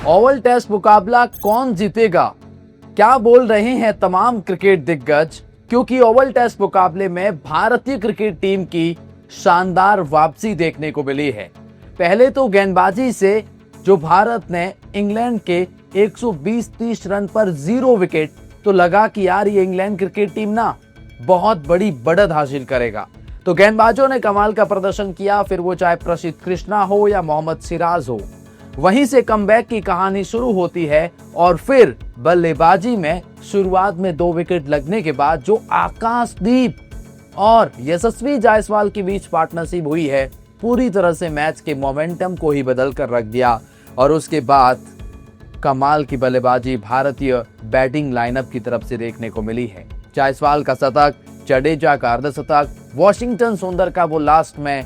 Oval test मुकाबला कौन जीतेगा, क्या बोल रहे हैं तमाम क्रिकेट दिग्गज, क्योंकि ओवल टेस्ट मुकाबले में भारतीय क्रिकेट टीम की शानदार वापसी देखने को मिली है। पहले तो गेंदबाजी से जो भारत ने इंग्लैंड के 120-30 रन पर 0 विकेट, तो लगा कि यार ये इंग्लैंड क्रिकेट टीम ना बहुत बड़ी बढ़त हासिल करेगा। तो गेंदबाजों ने कमाल का प्रदर्शन किया, फिर वो चाहे प्रसिद्ध कृष्णा हो या मोहम्मद सिराज हो। वहीं से कमबैक की कहानी शुरू होती है और फिर बल्लेबाजी में शुरुआत में 2 विकेट लगने के बाद जो आकाशदीप और यशस्वी जायसवाल के बीच पार्टनरशिप हुई है, पूरी तरह से मैच के मोमेंटम को ही बदल कर रख दिया। और उसके बाद कमाल की बल्लेबाजी भारतीय बैटिंग लाइनअप की तरफ से देखने को मिली है। जायसवाल का शतक, जडेजा का अर्धशतक, वॉशिंगटन सुंदर का वो लास्ट में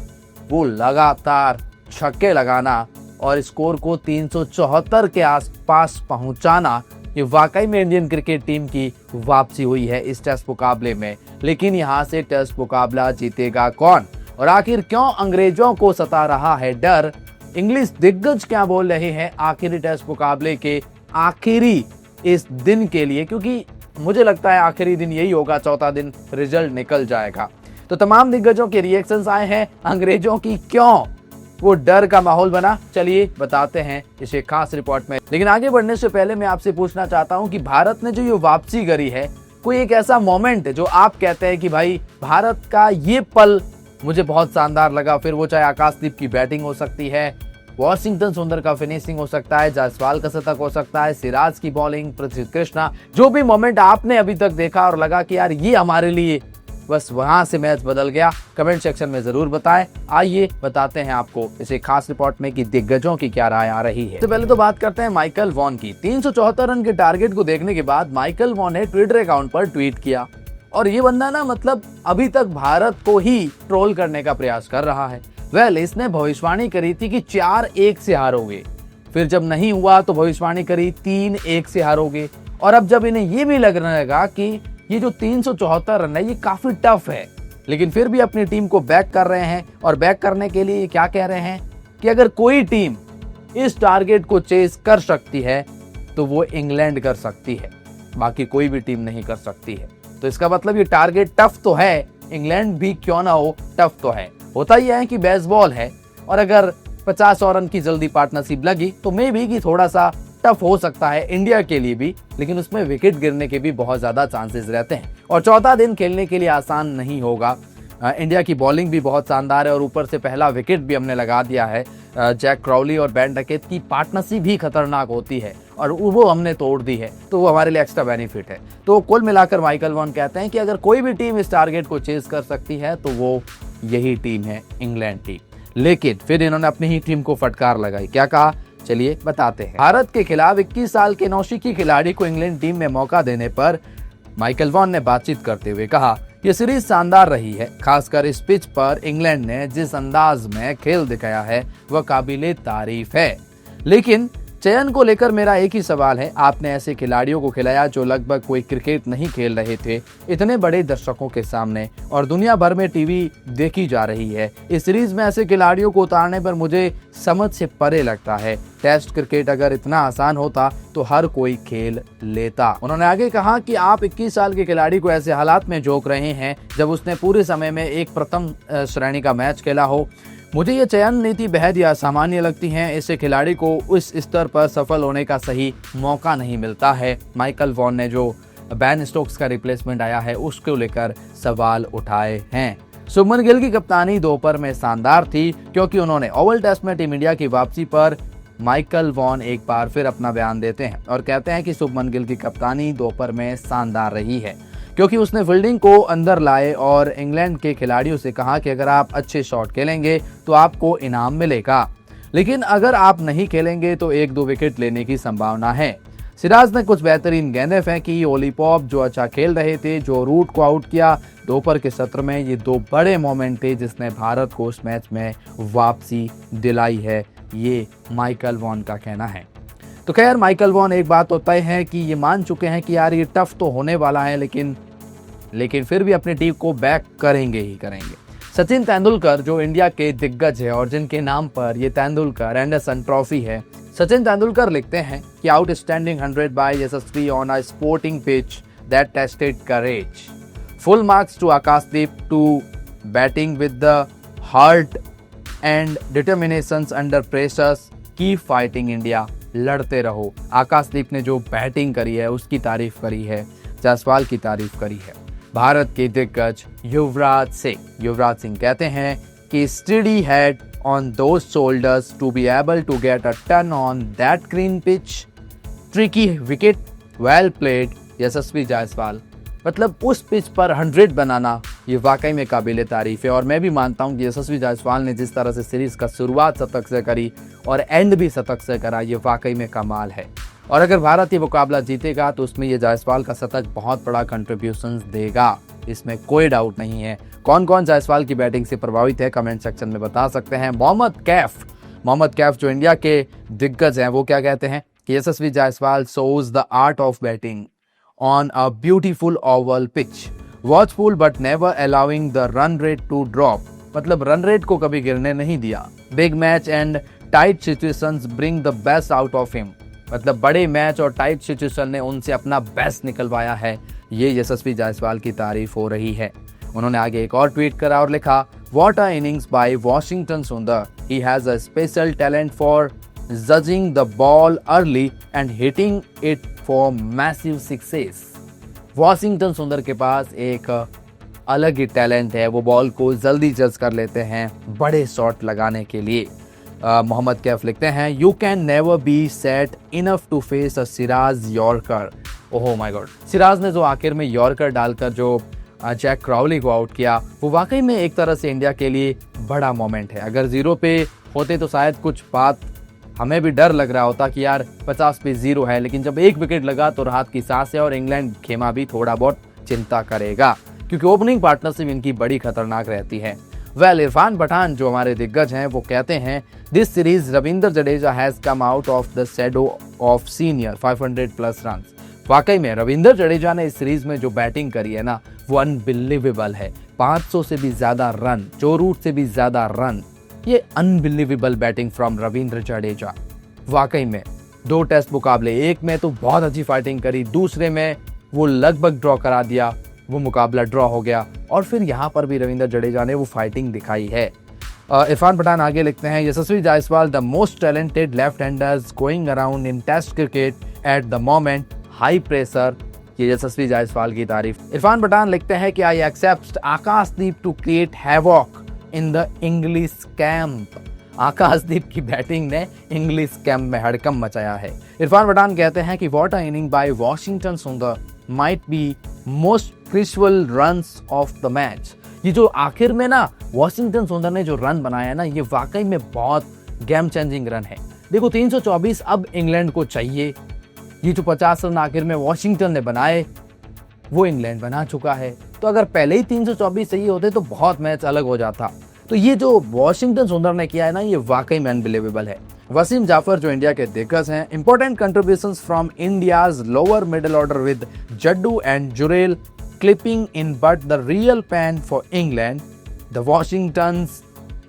वो लगातार छक्के लगाना और स्कोर को 374 के आसपास पहुंचाना, ये वाकई में इंडियन क्रिकेट टीम की वापसी हुई है इस टेस्ट मुकाबले में। लेकिन यहां से टेस्ट मुकाबला जीतेगा कौन और आखिर क्यों अंग्रेजों को सता रहा है डर, इंग्लिश दिग्गज क्या बोल रहे हैं आखिरी टेस्ट मुकाबले के आखिरी इस दिन के लिए, क्योंकि मुझे लगता है आखिरी दिन यही होगा, चौथा दिन रिजल्ट निकल जाएगा। तो तमाम दिग्गजों के रिएक्शंस आए हैं, अंग्रेजों की क्यों वो डर का माहौल बना, चलिए बताते हैं इसे खास रिपोर्ट में। लेकिन आगे बढ़ने से पहले मैं आपसे पूछना चाहता हूं कि भारत ने जो ये वापसी करी है, कोई एक ऐसा मोमेंट है जो आप कहते हैं कि भाई भारत का ये पल मुझे बहुत शानदार लगा, फिर वो चाहे आकाशदीप की बैटिंग हो सकती है, वॉशिंगटन सुंदर का फिनिशिंग हो सकता है, जायसवाल का शतक हो सकता है, सिराज की बॉलिंग, प्रसिद्ध कृष्णा, जो भी मोमेंट आपने अभी तक देखा और लगा कि यार ये हमारे लिए बस वहां से मैच बदल गया, कमेंट सेक्शन में जरूर बताएं। आइए बताते हैं आपको इसे खास रिपोर्ट में कि दिग्गजों की क्या राय आ रही है। तो पहले तो बात करते हैं माइकल वॉन की। 374 रन के टारगेट को देखने के बाद माइकल वॉन ने ट्विटर अकाउंट पर ट्वीट किया और ये बंदा ना मतलब अभी तक भारत को ही ट्रोल करने का प्रयास कर रहा है। इसने भविष्यवाणी करी थी कि 4-1 से हारोगे, फिर जब नहीं हुआ तो भविष्यवाणी करी 3-1 से हारोगे, और अब जब इन्हें ये भी लगने लगा कि ये जो 374 रन है ये काफी टफ है, लेकिन फिर भी अपनी टीम को बैक कर रहे हैं। और बैक करने के लिए क्या कह रहे हैं कि अगर कोई टीम इस टारगेट को चेस कर सकती है तो वो इंग्लैंड कर सकती है, बाकी कोई भी टीम नहीं कर सकती है। तो इसका मतलब ये टारगेट टफ तो है, इंग्लैंड भी क्यों ना हो टफ तो है। होता ही है कि बेसबॉल है और अगर 50 रन की जल्दी पार्टनरशिप लगी तो मे भी कि थोड़ा सा टफ हो सकता है इंडिया के लिए भी, लेकिन उसमें विकेट गिरने के भी बहुत ज्यादा चांसेस रहते हैं और चौथा दिन खेलने के लिए आसान नहीं होगा। इंडिया की बॉलिंग भी बहुत शानदार है और ऊपर से पहला विकेट भी हमने लगा दिया है। जैक क्राउली और बेन डकेट की पार्टनरशिप भी खतरनाक होती है और वो हमने तोड़ दी है, तो वो हमारे लिए एक्स्ट्रा बेनिफिट है। तो कुल मिलाकर माइकल वॉन कहते हैं कि अगर कोई भी टीम इस टारगेट को चेस कर सकती है तो वो यही टीम है, इंग्लैंड टीम। लेकिन फिर इन्होंने अपनी ही टीम को फटकार लगाई। क्या कहा, चलिए बताते हैं। भारत के खिलाफ 21 साल के नौसिखी खिलाड़ी को इंग्लैंड टीम में मौका देने पर माइकल वॉन ने बातचीत करते हुए कहा, ये सीरीज शानदार रही है, खासकर इस पिच पर इंग्लैंड ने जिस अंदाज में खेल दिखाया है वह काबिले तारीफ है। लेकिन चयन को लेकर मेरा एक ही सवाल है, आपने ऐसे खिलाड़ियों को खिलाया जो लगभग कोई क्रिकेट नहीं खेल रहे थे, इतने बड़े दर्शकों के सामने और दुनिया भर में टीवी देखी जा रही है। इस सीरीज में ऐसे खिलाड़ियों को उतारने पर मुझे समझ से परे लगता है। टेस्ट क्रिकेट अगर इतना आसान होता तो हर कोई खेल लेता। उन्होंने आगे कहा कि आप 21 साल के खिलाड़ी को ऐसे हालात में झोंक रहे हैं जब उसने पूरे समय में एक प्रथम श्रेणी का मैच खेला हो। मुझे ये चयन नीति बेहद ही असामान्य लगती है, इससे खिलाड़ी को उस स्तर पर सफल होने का सही मौका नहीं मिलता है। माइकल वॉन ने जो बेन स्टोक्स का रिप्लेसमेंट आया है उसको लेकर सवाल उठाए हैं। शुभमन गिल की कप्तानी दोपहर में शानदार थी, क्योंकि उन्होंने ओवल टेस्ट में टीम इंडिया की वापसी पर माइकल वॉन एक बार फिर अपना बयान देते हैं और कहते हैं कि शुभमन गिल की कप्तानी दोपहर में शानदार रही है, क्योंकि उसने फील्डिंग को अंदर लाए और इंग्लैंड के खिलाड़ियों से कहा कि अगर आप अच्छे शॉट खेलेंगे तो आपको इनाम मिलेगा, लेकिन अगर आप नहीं खेलेंगे तो 1-2 विकेट लेने की संभावना है। सिराज ने कुछ बेहतरीन गेंदें फेंकी, ओली पॉप जो अच्छा खेल रहे थे, जो रूट को आउट किया। दोपहर के सत्र में ये 2 बड़े मोमेंट थे जिसने भारत को उस मैच में वापसी दिलाई है, ये माइकल वॉन का कहना है। तो खैर माइकल वॉन एक बात तो तय है कि ये मान चुके हैं कि यार ये टफ तो होने वाला है, लेकिन फिर भी अपनी टीम को बैक करेंगे ही करेंगे। सचिन तेंदुलकर जो इंडिया के दिग्गज है और जिनके नाम पर ये तेंदुलकर एंडरसन ट्रॉफी है, सचिन तेंदुलकर लिखते हैं कि outstanding 100 by Yashasvi on a sporting pitch that tested courage, full marks to Akashdeep to batting with the heart and determinations under pressures, keep fighting India, लड़ते रहो। आकाशदीप ने जो बैटिंग करी है उसकी तारीफ करी है, जायसवाल की तारीफ करी है। भारत के दिग्गज युवराज सिंह कहते हैं कि steady head on those shoulders to be able to get a turn on that green pitch, tricky wicket, well played Yashasvi Jaiswal. मतलब उस पिच पर 100 बनाना ये वाकई में काबिल तारीफ है। और मैं भी मानता हूं कि यशस्वी जायसवाल ने जिस तरह से सीरीज का शुरुआत शतक से करी और एंड भी शतक से करा, ये वाकई में कमाल है। और अगर भारत ये मुकाबला जीतेगा तो उसमें ये जायसवाल का शतक बहुत बड़ा कंट्रीब्यूशन देगा, इसमें कोई डाउट नहीं है। कौन कौन जायसवाल की बैटिंग से प्रभावित है कमेंट सेक्शन में बता सकते हैं। मोहम्मद कैफ जो इंडिया के दिग्गज हैं वो क्या कहते हैं कि Yashasvi Jaiswal shows the art of batting on a beautiful oval pitch, watchful but never allowing the run rate to drop, मतलब रन रेट को कभी गिरने नहीं दिया। Big match and tight situations bring the best out of him, मतलब बड़े match और tight situation ने उनसे अपना बेस्ट निकलवाया है। ये यशस्वी जायसवाल की तारीफ हो रही है। उन्होंने आगे एक और ट्वीट करा और लिखा, what a innings by Washington Sundar, he has a special talent for judging the ball early and hitting it for massive success. Washington Sundar के पास एक अलग ही टैलेंट है, वो बॉल को जल्दी जज कर लेते हैं बड़े शॉट लगाने के लिए। मोहम्मद कैफ लिखते हैं, you can never be set enough to face a Siraj yorker. Oh my god, Siraj ने जो आखिर में यॉर्कर डालकर जो जैक क्राउली को आउट किया, वो वाकई में एक तरह से इंडिया के लिए बड़ा मोमेंट है। अगर 0 पे होते तो शायद कुछ बात हमें भी डर लग रहा होता कि यार 50 पे 0 है, लेकिन जब एक विकेट लगा तो राहत की सांस है और इंग्लैंड खेमा भी थोड़ा बहुत चिंता करेगा क्योंकि ओपनिंग पार्टनरशिप इनकी बड़ी खतरनाक रहती है। इरफान पठान जो हमारे दिग्गज हैं वो कहते हैं, this series Ravindra Jadeja has come out of the shadow of senior 500+ run. वाकई में रविंद्र जडेजा ने इस सीरीज में जो बैटिंग करी है ना वो अनबिलीवेबल है। 500 से भी ज्यादा रन, 4 रूट से भी ज्यादा रन, ये unbelievable batting from Ravindra Jadeja. वाकई में 2 टेस्ट मुकाबले, एक में तो बहुत अच्छी फाइटिंग करी, दूसरे में वो लगभग ड्रॉ करा दिया, वो मुकाबला ड्रॉ हो गया और फिर यहाँ पर भी रविंद्र जडेजा ने वो फाइटिंग दिखाई है। इरफान पठान आगे लिखते हैं, Yashasvi Jaiswal the most talented left handers going around in test cricket at the moment, high pressure. ये यशस्वी जायसवाल की तारीफ। इरफान पठान लिखते हैं कि I expect Akashdeep to create havoc in the English camp. Akashdeep की बैटिंग ने इंग्लिश कैंप में हड़कंप मचाया है। इरफान पठान कहते हैं कि what a inning by Washington Sundar might be most crucial runs of the match. ये जो आखिर में ना वॉशिंगटन सुंदर ने जो रन बनाया है ना, ये वाकई में बहुत गेम चेंजिंग रन है। देखो 324 अब इंग्लैंड को चाहिए। ये जो 50 रन आखिर में वॉशिंगटन ने बनाए वो इंग्लैंड बना चुका है, तो अगर पहले ही 324 सही होते तो बहुत मैच अलग हो जाता। तो ये जो वॉशिंगटन सुंदर ने किया है ना, ये वाकई में अनबिलीवेबल है। वसीम जाफर जो इंडिया के दिग्गज हैं, important contributions from India's lower middle order with Jaddu and Jurel clipping in, but the real pan for England the Washington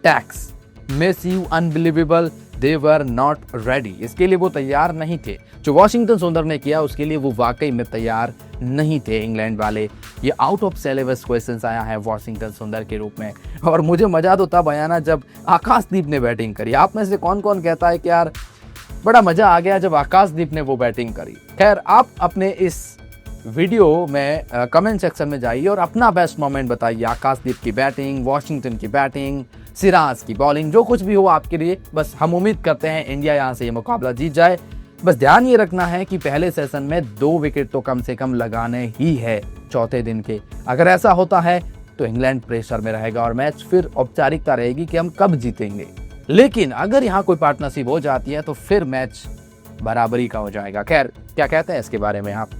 tax massive unbelievable, they were not ready. इसके लिए वो तैयार नहीं थे। जो वॉशिंगटन सुंदर ने किया उसके लिए वो वाकई में तैयार नहीं थे इंग्लैंड वाले। ये आउट ऑफ सिलेबस क्वेश्चंस आया है वॉशिंगटन सुंदर के रूप में। और मुझे मजा तो तब आया ना जब आकाशदीप ने बैटिंग करी। आप में से कौन कौन कहता है कि यार बड़ा मजा आ गया जब आकाशदीप ने वो बैटिंग करी। खैर, आप अपने इस वीडियो में कमेंट सेक्शन में जाइए और अपना बेस्ट मोमेंट बताइए। आकाशदीप की बैटिंग, वॉशिंगटन की बैटिंग, सिराज की बॉलिंग, जो कुछ भी हो आपके लिए। बस हम उम्मीद करते हैं इंडिया यहाँ से ये मुकाबला जीत जाए। बस ध्यान ये रखना है कि पहले सेशन में 2 विकेट तो कम से कम लगाने ही है चौथे दिन के। अगर ऐसा होता है तो इंग्लैंड प्रेशर में रहेगा और मैच फिर औपचारिकता रहेगी कि हम कब जीतेंगे। लेकिन अगर यहाँ कोई पार्टनरशिप हो जाती है तो फिर मैच बराबरी का हो जाएगा। खैर, क्या कहते हैं इसके बारे में आप?